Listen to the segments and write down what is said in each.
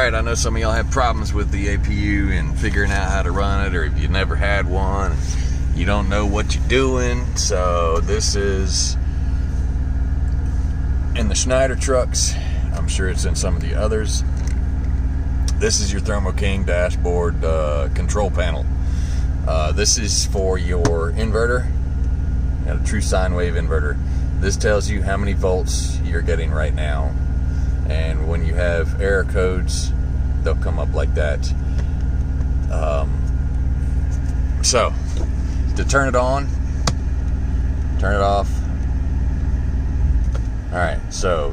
Alright, I know some of y'all have problems with the APU and figuring out how to run it, or if you never had one, you don't know what you're doing. So this is in the Schneider trucks. I'm sure it's in some of the others. This is your Thermo King dashboard control panel. This is for your inverter. You got a true sine wave inverter. This tells you how many volts you're getting right now. And when you have error codes, they'll come up like that. So, to turn it on, turn it off. Alright, so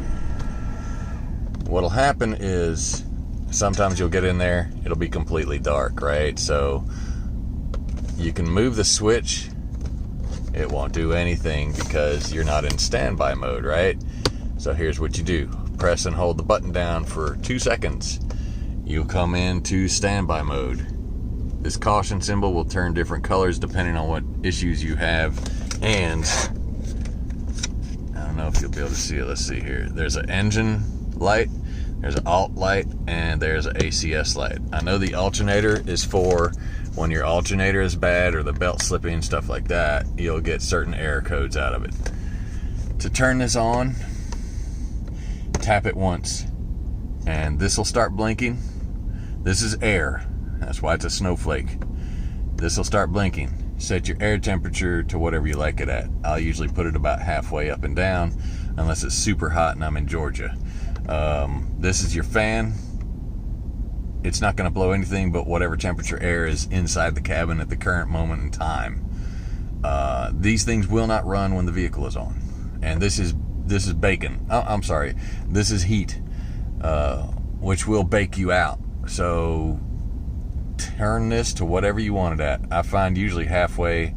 what'll happen is sometimes you'll get in there, it'll be completely dark, right? So you can move the switch, it won't do anything because you're not in standby mode, right? So here's what you do. Press and hold the button down for 2 seconds. You'll come into standby mode. This caution symbol will turn different colors depending on what issues you have. And I don't know if you'll be able to see it. Let's see here. There's an engine light, there's an alt light, and there's an ACS light. I know the alternator is for when your alternator is bad or the belt slipping, stuff like that. You'll get certain error codes out of it. To turn this on, tap it once and this will start blinking. This is air, that's why it's a snowflake. This will start blinking. Set your air temperature to whatever you like it at. I'll usually put it about halfway up and down unless it's super hot and I'm in Georgia. This is your fan. It's not going to blow anything but whatever temperature air is inside the cabin at the current moment in time. These things will not run when the vehicle is on. And this is bacon. Oh, I'm sorry. This is heat, which will bake you out. So turn this to whatever you want it at. I find usually halfway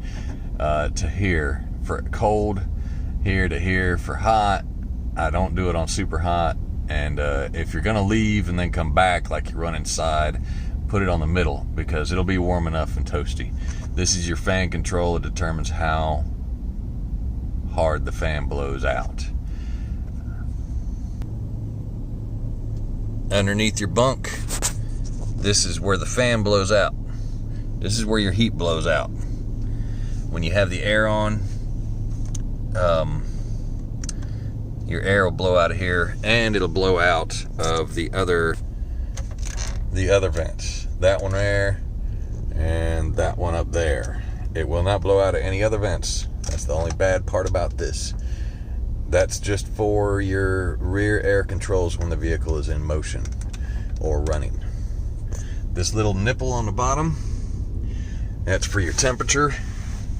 to here for cold, here to here for hot. I don't do it on super hot. And if you're gonna leave and then come back like you run inside, put it on the middle because it'll be warm enough and toasty. This is your fan control. It determines how hard the fan blows out. Underneath your bunk, this is where the fan blows out. This is where your heat blows out. When you have the air on, your air will blow out of here, and it'll blow out of the other vents. That one there, and that one up there. It will not blow out of any other vents. That's the only bad part about this. That's just for your rear air controls when the vehicle is in motion or running. This little nipple on the bottom, that's for your temperature.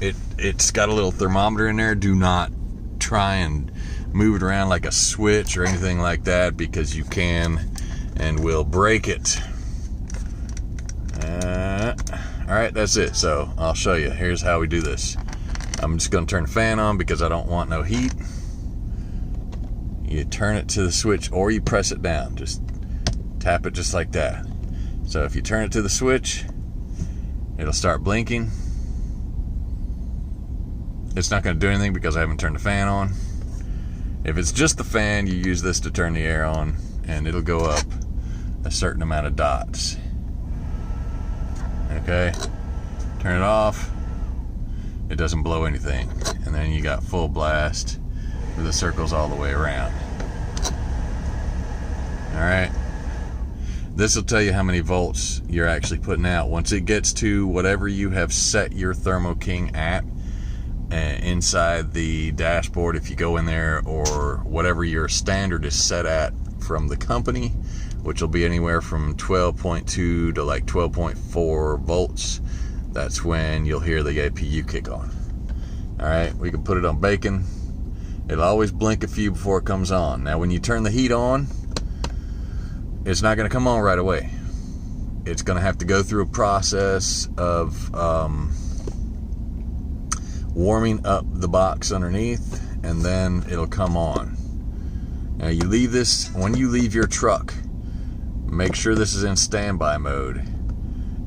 It's got a little thermometer in there. Do not try and move it around like a switch or anything like that because you can and will break it. Alright, that's it. So I'll show you. Here's how we do this. I'm just going to turn the fan on because I don't want no heat. You turn it to the switch or you press it down. Just tap it just like that. So if you turn it to the switch, it'll start blinking. It's not going to do anything because I haven't turned the fan on. If it's just the fan, you use this to turn the air on and it'll go up a certain amount of dots. Okay, turn it off, it doesn't blow anything, and then you got full blast with the circles all the way around. Alright, this will tell you how many volts you're actually putting out. Once it gets to whatever you have set your Thermo King at inside the dashboard, if you go in there, or whatever your standard is set at from the company, which will be anywhere from 12.2 to like 12.4 volts, that's when you'll hear the APU kick on. Alright, we can put it on bacon. It'll always blink a few before it comes on. Now when you turn the heat on, it's not going to come on right away. It's going to have to go through a process of warming up the box underneath, and then it'll come on. Now you leave this, when you leave your truck, make sure this is in standby mode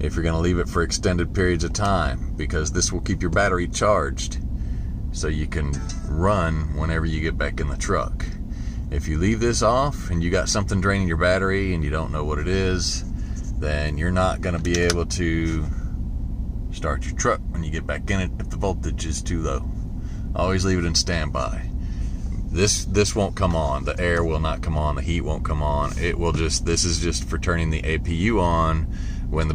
if you're going to leave it for extended periods of time, because this will keep your battery charged so you can run whenever you get back in the truck. If you leave this off and you got something draining your battery and you don't know what it is, then you're not going to be able to start your truck when you get back in it if the voltage is too low. Always leave it in standby. This won't come on. The air will not come on. The heat won't come on. It will just, this is just for turning the APU on when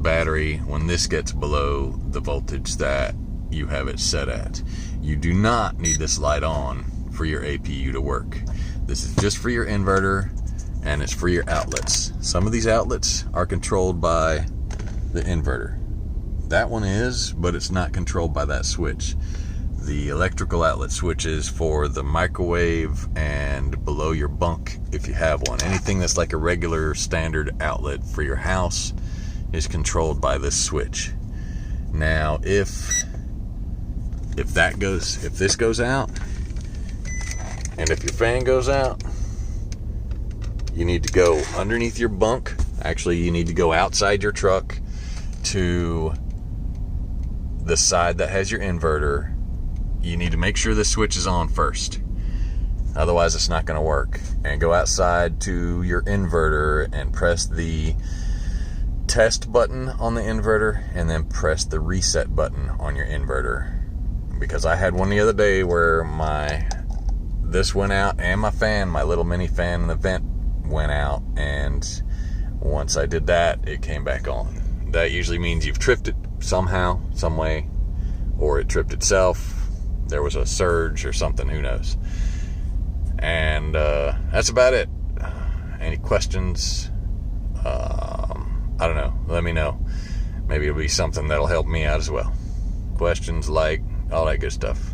this gets below the voltage that you have it set at. You do not need this light on for your APU to work. This is just for your inverter, and it's for your outlets. Some of these outlets are controlled by the inverter. That one is, but it's not controlled by that switch. The electrical outlet switches for the microwave and below your bunk, if you have one. Anything that's like a regular standard outlet for your house is controlled by this switch. Now, if this goes out, and if your fan goes out, you need to go underneath your bunk. Actually, you need to go outside your truck to the side that has your inverter. You need to make sure the switch is on first. Otherwise, it's not going to work. And go outside to your inverter and press the test button on the inverter, and then press the reset button on your inverter. Because I had one the other day where this went out, and my little mini fan in the vent went out, and once I did that, it came back on. That usually means you've tripped it somehow, some way, or it tripped itself. There was a surge or something, who knows. And that's about it. Any questions? I don't know. Let me know. Maybe it'll be something that'll help me out as well. Questions, like, all that good stuff.